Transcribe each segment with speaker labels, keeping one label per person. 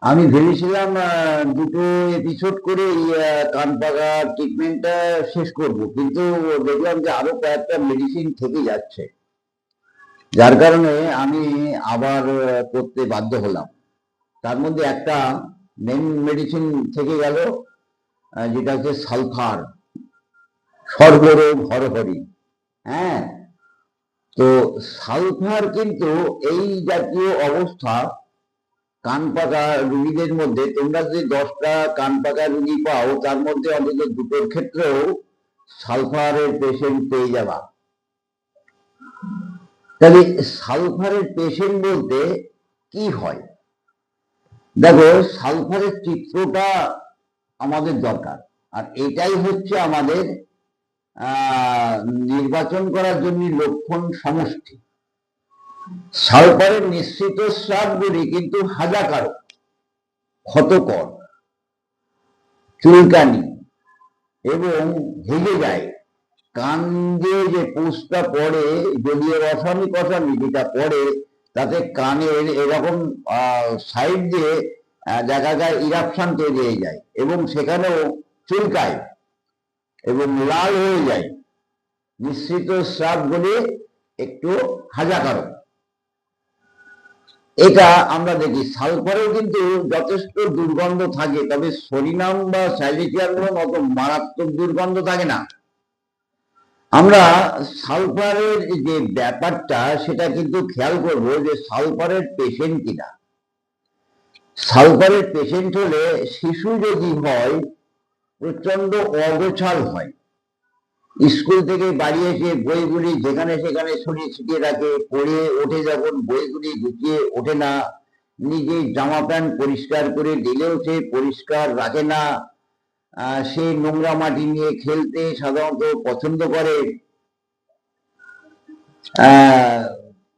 Speaker 1: আমি ভেবেছিলাম দুটো এপিসোড করে কান পাকা ট্রিটমেন্টটা শেষ করব, কিন্তু দেখলাম যে আরো কয়েকটা মেডিসিন থেকে যাচ্ছে, যার কারণে আমি আবার করতে বাধ্য হলাম। তার মধ্যে একটা মেন মেডিসিন থেকে গেল, যেটা হচ্ছে সালফার, সর্বরোগ হরহরি। হ্যাঁ, তো সালফার কিন্তু এই জাতীয় অবস্থা কান পাকা রুগীদের মধ্যে, তোমরা যদি 10টা কান পাকা রুগী পাও, তার মধ্যে অন্তত দুটোর ক্ষেত্রেও সালফারের পেশেন্ট পেয়ে যাবা। তাহলে সালফারের পেশেন্ট বলতে কি হয়? দেখো, সালফারের চিত্রটা আমাদের দরকার, আর এটাই হচ্ছে আমাদের নির্বাচন করার জন্য লক্ষণ সমষ্টি। সালফারের নিঃসৃত স্রাবগুলি কিন্তু হাজাকারক, ক্ষতকর, চুলকানি এবং ভেঙে যায়। কান দিয়ে যে পুষটা পড়ে, জলীয় রাসায়নিক কষানি যেটা পড়ে, তাতে কানের এরকম সাইড দিয়ে দেখা যায় ইরাপশন তৈরি হয়ে যায় এবং সেখানেও চুলকায় এবং লাল হয়ে যায়। নিঃসৃত স্রাবগুলি একটু হাজাকারক, এটা আমরা দেখি। সালফারেও কিন্তু যথেষ্ট দুর্গন্ধ থাকে, তবে সরিনাম বা স্যালিসিয়ামের মতো মারাত্মক দুর্গন্ধ থাকে না। আমরা সালফারের যে ব্যাপারটা, সেটা কিন্তু খেয়াল করব যে সালফারের পেশেন্ট কিনা। সালফারের পেশেন্ট হলে শিশু যদি হয়, প্রচন্ড অগোছাল হয়, স্কুল থেকে বাড়ি এসে বইগুলি যেখানে সেখানে ছড়িয়ে ছিটিয়ে রাখে, পড়ে ওঠে যখন বইগুলি গুছিয়ে ওঠে না, নিজে জামা প্যান্ট পরিষ্কার করে দিলেও সে পরিষ্কার রাখে না, সে নোংরা মাটি নিয়ে খেলতে সাধারণত পছন্দ করে,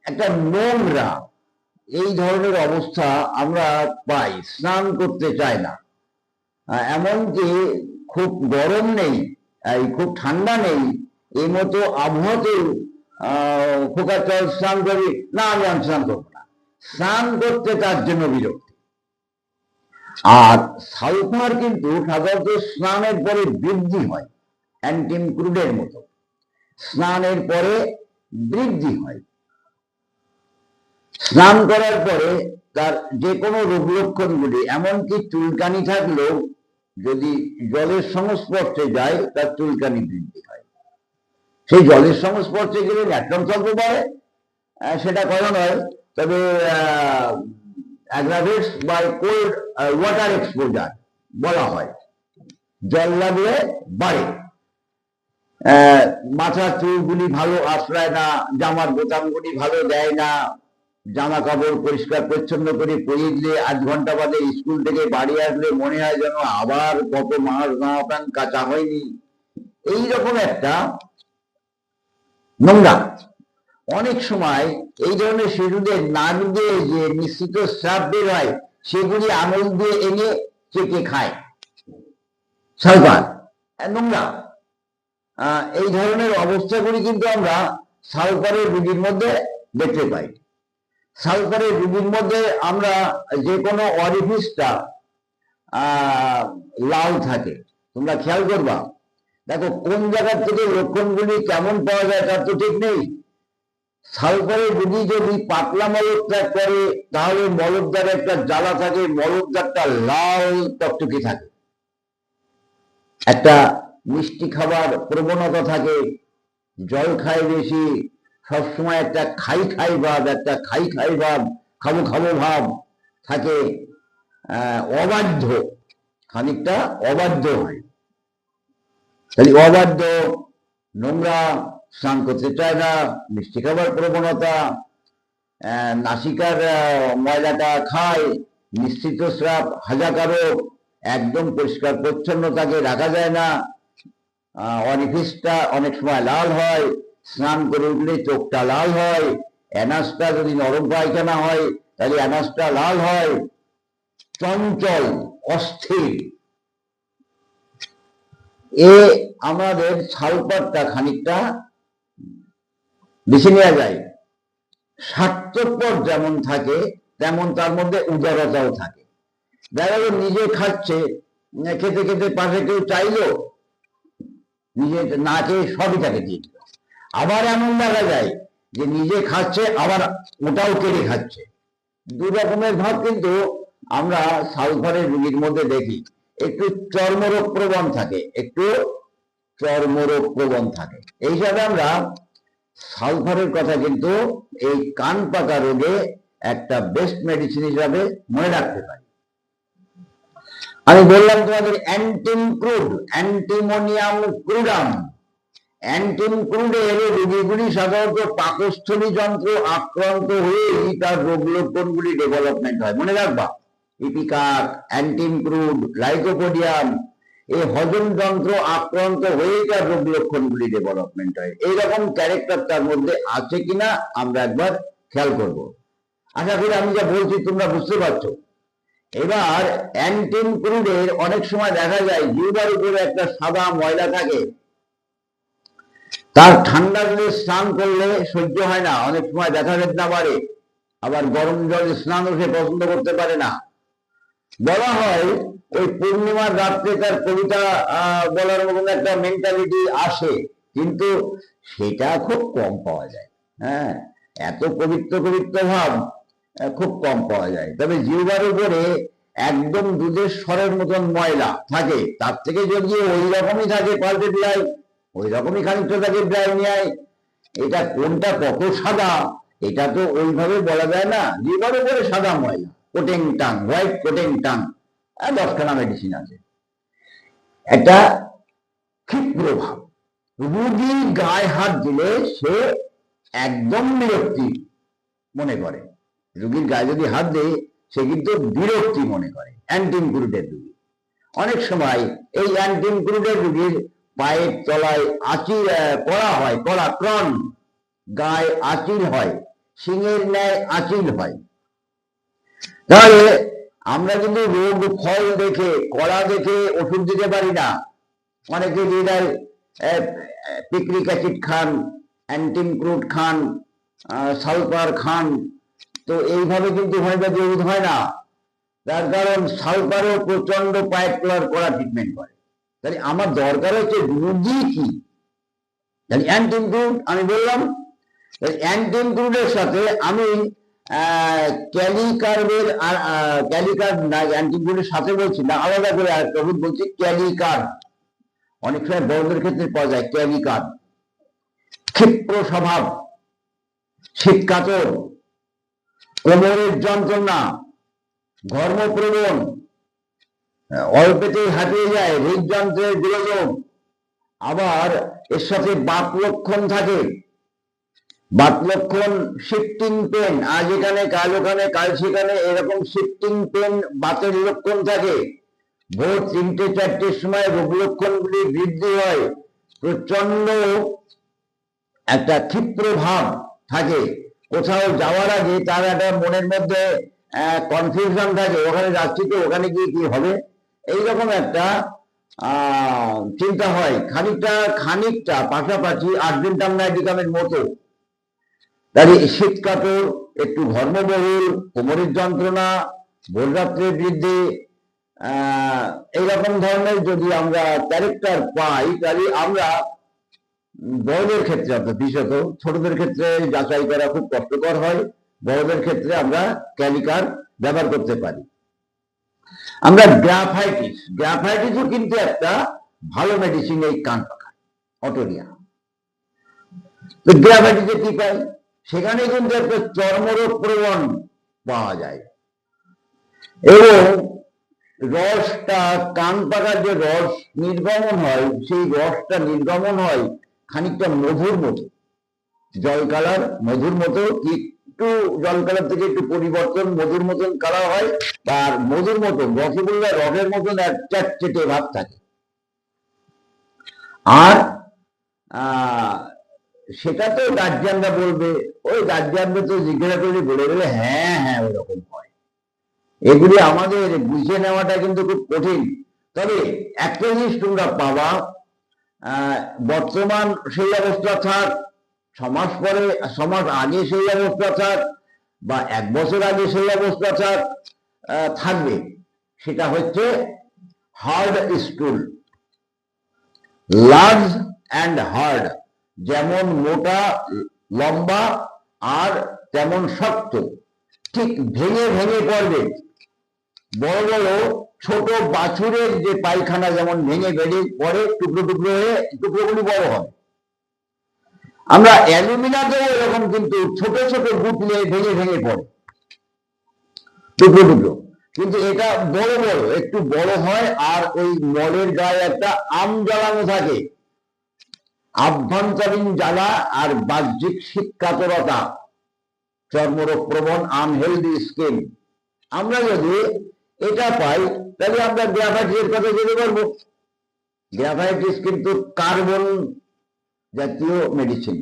Speaker 1: একটা নোংরা, এই ধরনের অবস্থা আমরা পাই। স্নান করতে চায় না, এমনকি খুব গরম নেই, খুব ঠান্ডা নেই, এই মতো আবহাওয়াতেও খোকা চল স্নান করি না, আমি স্নান করবো না, স্নান করতে তার জন্য বিরক্ত। আর সালফার কিন্তু সাধারণত স্নানের পরে বৃদ্ধি হয়, অ্যান্টিমক্রুডের মতো স্নানের পরে বৃদ্ধি হয়। স্নান করার পরে তার যে কোনো রোগ লক্ষণগুলি, এমনকি চুলকানি থাকলেও যদি জলের সংস্পর্শে যায়, তার চুলকানি বৃদ্ধি হয়। সেই জলের সংস্পর্শে গেলে ল্যাকটন চলতে পারে, সেটা কথা নয়, তবে aggravates by cold water exposure বলা হয়। জল লাগলে বাড়ে, মাথার চুলগুলি ভালো আশ্রয় না, জামার বোতামগুলি ভালো দেয় না, জামা কাপড় পরিষ্কার পরিচ্ছন্ন করে পরিয়ে দিলে 8 ঘন্টা বাদে স্কুল থেকে বাড়ি আসলে মনে হয় যেন আবার কত মাস জামা প্যান্ট কাঁচা হয়নি, এইরকম একটা নোংরা। অনেক সময় এই ধরনের শিশুদের নাক দিয়ে যে নিঃসৃত স্রাব বের হয়, সেগুলি আঙুল দিয়ে এনে চেপে খায় সালফার, নোংরা। এই ধরনের অবস্থাগুলি কিন্তু আমরা সালফারের রোগীর মধ্যে দেখতে পাই। সালফারের রোগীর মধ্যে আমরা যে কোনো অরিফিসটা লাল থাকে, তোমরা খেয়াল করবা। দেখো, কোন জায়গার থেকে লক্ষণগুলি কেমন পাওয়া যায় তার তো ঠিক নেই। সালফারের রোগী যদি পাতলা মলত্যাগ করে, তাহলে মলত্যাগে একটা জ্বালা থাকে, মলত্যাগটা লাল টকটকে থাকে, একটা মিষ্টি খাবার প্রবণতা থাকে, জল খায় বেশি, সবসময় একটা খাই খাই ভাব, খাবো খাবো ভাব থাকে, অবাধ্য, খানিকটা অবাধ্য হয়। তাহলে অবাধ্য, নোংরা, স্নান করতে চায় না, মিষ্টি খাবার প্রবণতা, নাসিকার ময়লাটা খায়, নিঃসৃত স্রাব হাজাকারক, একদম পরিষ্কার পরিচ্ছন্ন তাকে রাখা যায় না, অরিফিসটা অনেক সময় লাল হয়, স্নান করে উঠলে চোখটা লাল হয়, অ্যানাসটা যদি নরম পায়খানা হয় তাহলে অ্যানাসটা লাল হয়, চঞ্চল, অস্থির। আমাদের সালফারটা খানিকটা বেছে নেওয়া যায়। স্বার্থপর যেমন থাকে, তেমন তার মধ্যে উদারতাও থাকে। দেখা গেল নিজে খাচ্ছে, খেতে খেতে পাশে কেউ চাইলো, নিজে না খেয়ে সবই তাকে দিয়ে দিল। আবার এমন দেখা যায় যে নিজে খাচ্ছে আবার ওটাও কেড়ে খাচ্ছে। দু রকমের ভাব কিন্তু আমরা সালফারের রোগীর মধ্যে দেখি। একটু চর্মরোগ প্রবণ থাকে, একটু চর্মরোগ প্রবণ থাকে। এই হিসাবে আমরা সালফারের কথা কিন্তু এই কান পাকা রোগে একটা বেস্ট মেডিসিন হিসাবে মনে রাখতে পারি। আমি বললাম তোমাদের অ্যান্টিম ক্রুড, অ্যান্টিমোনিয়াম ক্রুডাম। অ্যান্টিম ক্রুডের রোগীগুলি সাধারণত পাকস্থলী যন্ত্র আক্রান্ত হয়েই তার রোগ লক্ষণগুলি ডেভেলপমেন্ট হয়। মনে রাখবা, ইপিকাক, অ্যান্টিম ক্রুড, লাইকোপোডিয়াম, এই হজম যন্ত্র আক্রান্ত হয়েই তার রোগ লক্ষণগুলি ডেভেলপমেন্ট হয়। এইরকম ক্যারেক্টার তার মধ্যে আছে কিনা আমরা একবার খেয়াল করব। আশা করি আমি যা বলছি তোমরা বুঝতে পারছো। এবার অ্যান্টিম ক্রুডের অনেক সময় দেখা যায় জিহ্বার উপরে একটা সাদা ময়লা থাকে, তার ঠান্ডা জলে স্নান করলে সহ্য হয় না, অনেক সময় ব্যথা বেদনা বাড়ে, আবার গরম জলে স্নানও সে পছন্দ করতে পারে না। বলা হয় ওই পূর্ণিমার রাত্রে তার কবিতা বলার মতন একটা মেন্টালিটি আসে, কিন্তু সেটা খুব কম পাওয়া যায়। হ্যাঁ, এত পবিত্র পবিত্র ভাব খুব কম পাওয়া যায়। তবে জিহ্বার উপরে একদম দুধের স্বরের মতন ময়লা থাকে, তার থেকে যদি ওই রকমই থাকে পাল্টে দেয়, ওই রকমই খানিকটা থাকে ব্রাউনিয়ায়। এটা কোনটা কত সাদা এটা তো ওইভাবে বলা যায় না। জিহ্বার উপরে সাদা ময়লা, কোটেং টাং, হোয়াইট কোটেং টাং, 10খানা মেডিসিন আছে। একটা ক্ষিপ্র ভাব, রুগী গায়ে হাত দিলে সে একদম বিরক্তি মনে করে। রুগীর গায়ে যদি হাত দেয় সে কিন্তু বিরক্তি মনে করে। অ্যান্টিম ক্রুডের রুগী অনেক সময় এই অ্যান্টিম ক্রুডের রুগীর পায়ের তলায় আঁচিল করা হয়, কড়া ক্রন, গায়ে আঁচিল হয়, সিংহের ন্যায় আঁচিল হয়। তাহলে আমরা কিন্তু রোগ ফল দেখে, কড়া দেখে ওষুধ দিতে পারি না। অনেকে দিয়ে দেয় পিক্রিক অ্যাসিড খান, অ্যান্টিম ক্রুড খান, সালফার খান, তো এইভাবে কিন্তু হোমিওপ্যাথি ওষুধ হয় না। তার কারণ সালফারও প্রচন্ড পায়ের তলার কড়া ট্রিটমেন্ট করে। তাহলে আমার দরকার হচ্ছে রুগী কি। তাহলে অ্যান্টিম ক্রুড আমি বললাম, অ্যান্টিম ক্রুডের সাথে আমি ক্যালিকার্বের আর ক্যালিকার্ব না, অ্যান্টিম ক্রুডের সাথে বলছি না, আলাদা করে আরেকটা ওষুধ বলছি ক্যালিকার্ব। অনেক সময় বড়দের ক্ষেত্রে পাওয়া যায় ক্যালিকার্ব। ক্ষিপ্র স্বভাব, শীতকাতর, কোমরের যন্ত্রণা, ঘর্মপ্রবণ, অল্পেতেই হাঁপিয়ে যায়, হৃদযন্ত্রের গোলযোগ, আবার এর সাথে বাত লক্ষণ থাকে। বাত লক্ষণ, শিফটিং পেন, আজ এখানে কাল ওখানে কাল সেখানে, এরকম শিফটিং পেন বাতের লক্ষণ থাকে। ভোর 3টে-4টের সময় রোগ লক্ষণগুলি বৃদ্ধি হয়, প্রচন্ড একটা ক্ষিপ্র ভাব থাকে। কোথাও যাওয়ার আগে তার একটা মনের মধ্যে কনফিউশন থাকে, ওখানে যাচ্ছি তো ওখানে গিয়ে কি হবে, এইরকম একটা চিন্তা হয়। খানিকটা পাশাপাশি আর্জেন্টাম নাইটিকামের মতো। তাই শীতকাতর, একটু ঘর্মবহুল, কোমরের যন্ত্রণা, ভোররাত্রে বৃদ্ধি, এইরকম ধরনের যদি আমরা ক্যারেক্টার পাই, তাহলে আমরা বড়দের ক্ষেত্রে, অর্থাৎ বিশেষত ছোটদের ক্ষেত্রে যাচাই করা খুব কষ্টকর হয়, বড়দের ক্ষেত্রে আমরা ক্যালিকার ব্যবহার করতে পারি। আমরা গ্রাফাইটিসও কিন্তু একটা ভালো মেডিসিন এই কান পাকা, অটোরিয়া। তো গ্রাফাইটিসে কি পাই, সেখানে কিন্তু একটা চর্মরোগ প্রবণ পাওয়া যায়, এবং রসটা, কান পাকার যে রস নির্গমন হয়, সেই রসটা নির্গমন হয় খানিকটা মধুর মতো, জল কালার, মধুর মতো, একটু জল কালার থেকে একটু পরিবর্তন, মধুর মতন কালার হয়, আর মধুর মতন রসগোল্লা রসের মতন এক চেটে ভাব থাকে। আর সেটা তো গার্জিয়ানরা বলবে, ওই গার্জিয়ানরা তো জিজ্ঞাসা করে বলে দেবে হ্যাঁ হ্যাঁ ওরকম হয়। এগুলি আমাদের বুঝে নেওয়াটা কিন্তু খুব কঠিন। তবে একটা জিনিস তোমরা পাবা, বর্তমান সেই অবস্থা থাক, 6 মাস পরে, 6 মাস আগে সেই অবস্থা থাক, বা 1 বছর আগে সেই অবস্থাটা থাকবে, সেটা হচ্ছে হার্ড স্টুল, লার্জ অ্যান্ড হার্ড, যেমন মোটা লম্বা আর তেমন শক্ত, ঠিক ভেঙে ভেঙে পড়বে। বড় বড় ছোট বাছুরের যে পায়খানা যেমন ভেঙে ভেঙে পড়ে, টুকরো টুকরো হয়ে টুকরোগুলি বড় হবে, আমরা অ্যালুমিনাতেও এরকম কিন্তু ছোট ছোট গুটলে ভেঙে ভেঙে পড়ে টুকরো টুকরো, কিন্তু এটা বড় বড় একটু বড় হয়, আর ওই মলের গায়ে একটা আম জ্বালানো থাকে, আভ্যন্তরীণ জ্বালা আর বাহ্যিক শীতকাতরতা, চর্মরোগ প্রবণ আনহেলদি স্কিন। আমরা যদি এটা পাই তাহলে আমরা গ্রাফাইটের কথা জেনে পারবো। গ্রাফাইটিস কিন্তু কার্বন জাতীয় মেডিসিন,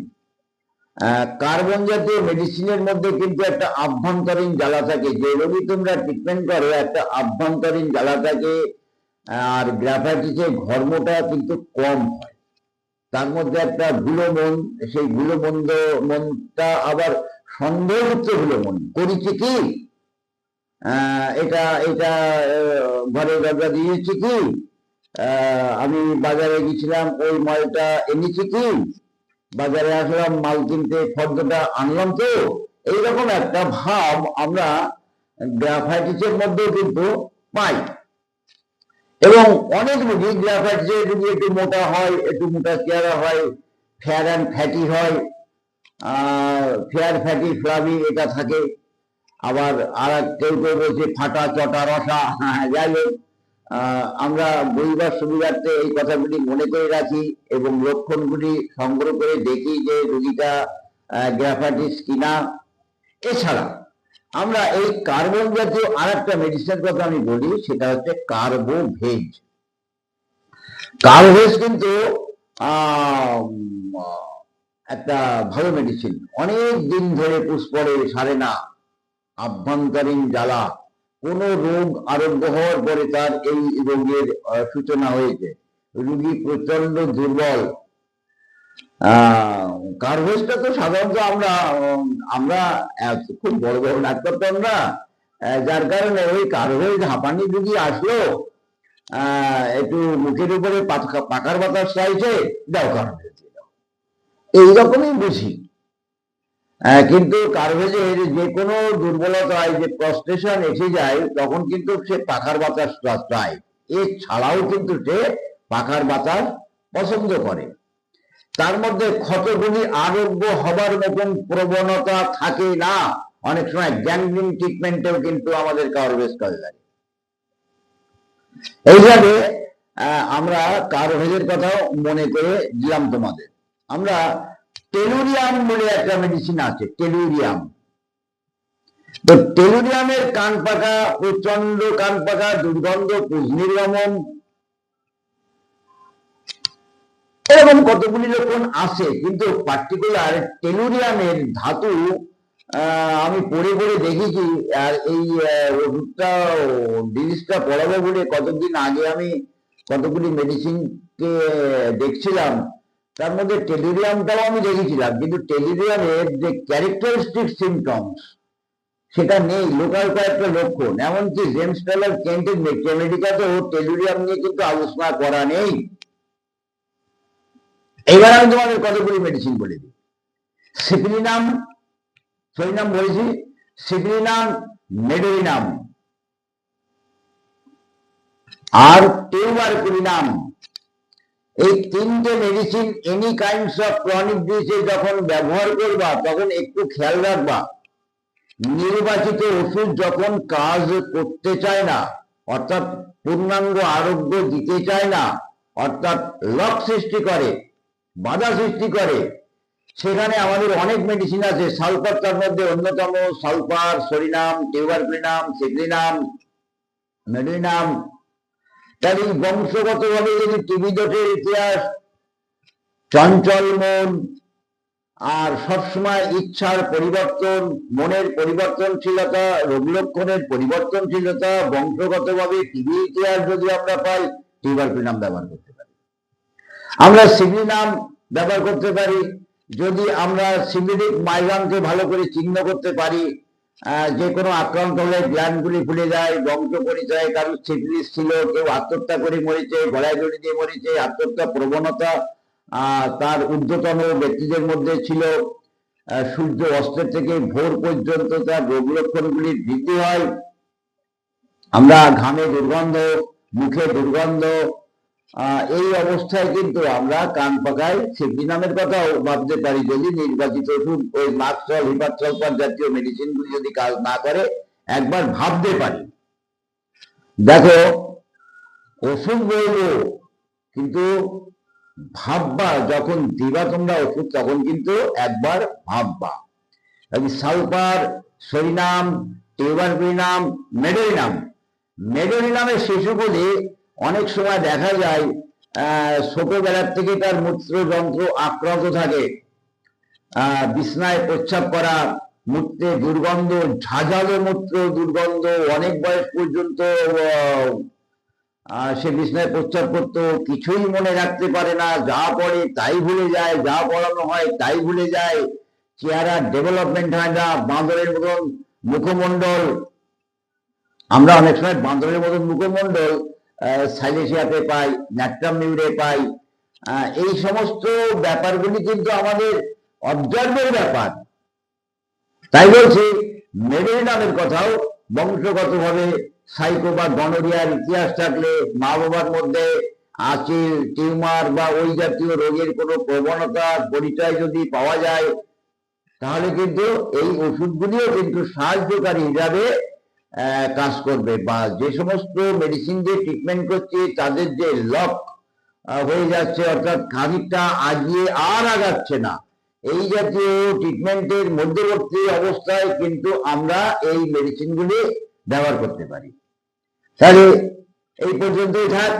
Speaker 1: কার্বন জাতীয় মেডিসিনের মধ্যে কিন্তু একটা আভ্যন্তরীণ জ্বালা থাকে, যে রোগী তোমরা ট্রিটমেন্ট করো একটা আভ্যন্তরীণ জ্বালা থাকে, আর গ্রাফাইটিসের ঘর্মটা কিন্তু কম হয়, তার মধ্যে একটা গুলোমন, সেই মনটা আবার সন্দেহযুক্ত গুলোমন, করেছি কি এটা এটা ঘরে দরজা দিয়েছি কি, আমি বাজারে গেছিলাম ওই মালটা এনেছি কি, বাজারে আসলাম মাল কিনতে ফর্দটা আনলাম তো, এইরকম একটা ভাব আমরা গ্রাফাইটিসের মধ্যেও কিন্তু পাই। এবং অনেক রোগী গ্রাফাইটিসের রোগী একটু মোটা হয়, একটু মোটা চেহারা হয়, ফেয়ার অ্যান্ড ফ্যাটি হয়, ফেয়ার ফ্যাটি ফ্লাভি এটা থাকে, আবার আর কেউ কেউ বলছে ফাটা চটা রসা। যাই হোক, আমরা বুঝবার সুবিধার্থে এই কথাগুলি মনে করে রাখি এবং লক্ষণগুলি সংগ্রহ করে দেখি যে রোগীটা গ্রাফাইটিস কিনা। এছাড়া আমরা এই কার্বন জাতীয় আর একটা মেডিসিনের কথা আমি বলি, সেটা হচ্ছে কার্বোভেজ। কার্বোভেজ কিন্তু একটা ভালো মেডিসিন, অনেক দিন ধরে পুষ্পরে সারে না, আভ্যন্তরীণ জ্বালা, কোন রোগ আরোগ্য হওয়ার পরে তার এই রোগের সূচনা হয়েছে, রোগী প্রচন্ড দুর্বল। কার্ভেজটা তো সাধারণত আমরা খুব বড় বড় ডাক্তার তো আমরা, যার কারণে ওই কার্ভেজ হাঁপানি রোগী আসলো, একটু মুখের উপরে পাকার বাতাস চাইছে, দাও কার্ভেজ, এইরকমই বুঝি। কিন্তু কার্ভেজের যে কোনো দুর্বলতায় যে প্রস্টেশন এসে যায়, তখন কিন্তু সে পাখার বাতাস চায়, এছাড়াও কিন্তু সে পাখার বাতাস পছন্দ করে। তার মধ্যে ক্ষতগুলি আরোগ্য হবার মতন প্রবণতা থাকে না, অনেক সময় গ্যাংগ্রিন ট্রিটমেন্টেও কিন্তু আমাদের কার্ভেজ কাজে লাগে। এইভাবে আমরা কার্ভেজের কথাও মনে করে দিলাম তোমাদের। আমরা টেলুরিয়াম বলে একটা মেডিসিন আছে, টেলুরিয়াম। তো টেলুরিয়ামের কান পাকা, প্রচন্ড কান পাকা, দুর্গন্ধ, পুজ নির্গমন, এরকম কতগুলি লক্ষণ আছে। কিন্তু পার্টিকুলার টেলুরিয়ামের ধাতু আমি পড়ে পড়ে দেখেছি, আর এই ওষুধটা জিনিসটা পড়াবো বলে কতদিন আগে আমি কতগুলি মেডিসিনকে দেখছিলাম, তার মধ্যে টেলুরিয়ামটাও আমি দেখেছিলাম, কিন্তু টেলুরিয়ামের যে ক্যারেক্টারিস্টিক সিমটমস সেটা নেই, লোকাল কয়েকটা লক্ষণ। এমনকি জেমস টেলর কেন্টের মেডিকাতেও টেলুরিয়াম নিয়ে কিন্তু আলোচনা করা নেই। এবার আমি তোমাদের কতগুলি মেডিসিন বলে দিই। সিপিলিনাম, সরিনাম বলেছি, সিপিলিনাম, মেডোরিনাম আর টিউবারকুলিনাম, এই তিনটে medicine any kinds of chronic ডিজিজে যখন ব্যবহার করবা তখন একটু খেয়াল রাখবা, নির্বাচিত ওষুধ যখন কাজ করতে চায় না, অর্থাৎ পূর্ণাঙ্গ আরোগ্য দিতে চায় না, অর্থাৎ লক সৃষ্টি করে, বাধা সৃষ্টি করে, সেখানে আমাদের অনেক মেডিসিন আছে। সালফার তার মধ্যে অন্যতম, সালফার, সরিনাম, টিউবারকুলিনাম, সিপিলিনাম, মেডোরিনাম। তাহলে বংশগতভাবে যদি টিবি জটের ইতিহাস, চঞ্চল মন, আর সবসময় ইচ্ছার পরিবর্তন, মনের পরিবর্তনশীলতা, রোগ লক্ষণের পরিবর্তনশীলতা, বংশগতভাবে টিবি ইতিহাস যদি আমরা পাই, টিউবারকুলিনাম ব্যবহার করতে পারি। আমরা সিপিলিনাম ব্যবহার করতে পারি যদি আমরা সিপিলিক মাইগ্রামকে ভালো করে চিহ্ন করতে পারি, যে কোনো আক্রান্ত হলে গ্ল্যান্ডগুলি ফুলে যায়, বংশ পরিচয়, কারোর সিফিলিস ছিল, কেউ আত্মহত্যা করে মরেছে, গলায় দড়ি দিয়ে মরেছে, আত্মহত্যা প্রবণতা তার ঊর্ধ্বতন ব্যক্তিদের মধ্যে ছিল। সূর্য অস্তের থেকে ভোর পর্যন্ত তার রোগ লক্ষণগুলির বৃদ্ধি হয়। আমরা ঘামে দুর্গন্ধ, মুখে দুর্গন্ধ, এই অবস্থায় কিন্তু আমরা কান পাকায় সেফটি নামের কথাও ভাবতে পারি, যদি নির্বাচিত ওষুধ ওই মাক্সল, হিপারসালফার জাতীয় মেডিসিনগুলি যদি কাজ না করে একবার ভাবতে পারি। দেখো, ওষুধ বলবো কিন্তু ভাববা, যখন দিবা তোমরা ওষুধ তখন কিন্তু একবার ভাববা। Sulphur, psorinum, tuberculinum, medorrhinum. মেডোরিনামের শিশুগুলি অনেক সময় দেখা যায় ছোটবেলার থেকে তার মূত্রযন্ত্র আক্রান্ত থাকে, বিছনায় প্রস্রাব করা, মূত্রে দুর্গন্ধ, ঝাঁঝালো মূত্র দুর্গন্ধ, অনেক বয়স পর্যন্ত সে বিছনায় প্রস্রাব করতো, কিছুই মনে রাখতে পারে না, যা পড়ে তাই ভুলে যায়, যা পড়ানো হয় তাই ভুলে যায়, চেহারা ডেভেলপমেন্ট হয় না, বাঁদরের মতন মুখমণ্ডল। আমরা অনেক সময় বাঁদরের মতন মুখমণ্ডল সাইলেশিয়াতে পাই, ন্যাট্রাম মিউরে পাই। এই সমস্ত ব্যাপারগুলি কিন্তু আমাদের অবজার্ভের ব্যাপার। তাই বলছি, মেডোরিনামের কথাও বংশগতভাবে সাইকো বা গনোরিয়ার ইতিহাস থাকলে, মা বাবার মধ্যে আঁচিল, টিউমার বা ওই জাতীয় রোগের কোনো প্রবণতা পরিচয় যদি পাওয়া যায়, তাহলে কিন্তু এই ওষুধগুলিও কিন্তু সাহায্যকারী হিসাবে কাজ করবে। বা যে সমস্ত মেডিসিন দিয়ে ট্রিটমেন্ট করছে তাদের যে লক হয়ে যাচ্ছে, অর্থাৎ খানিকটা আগিয়ে আর আগাচ্ছে না, এই জাতীয় ট্রিটমেন্টের মধ্যবর্তী অবস্থায় কিন্তু আমরা এই মেডিসিনগুলি ব্যবহার করতে পারি। তাহলে এই পর্যন্তই থাক।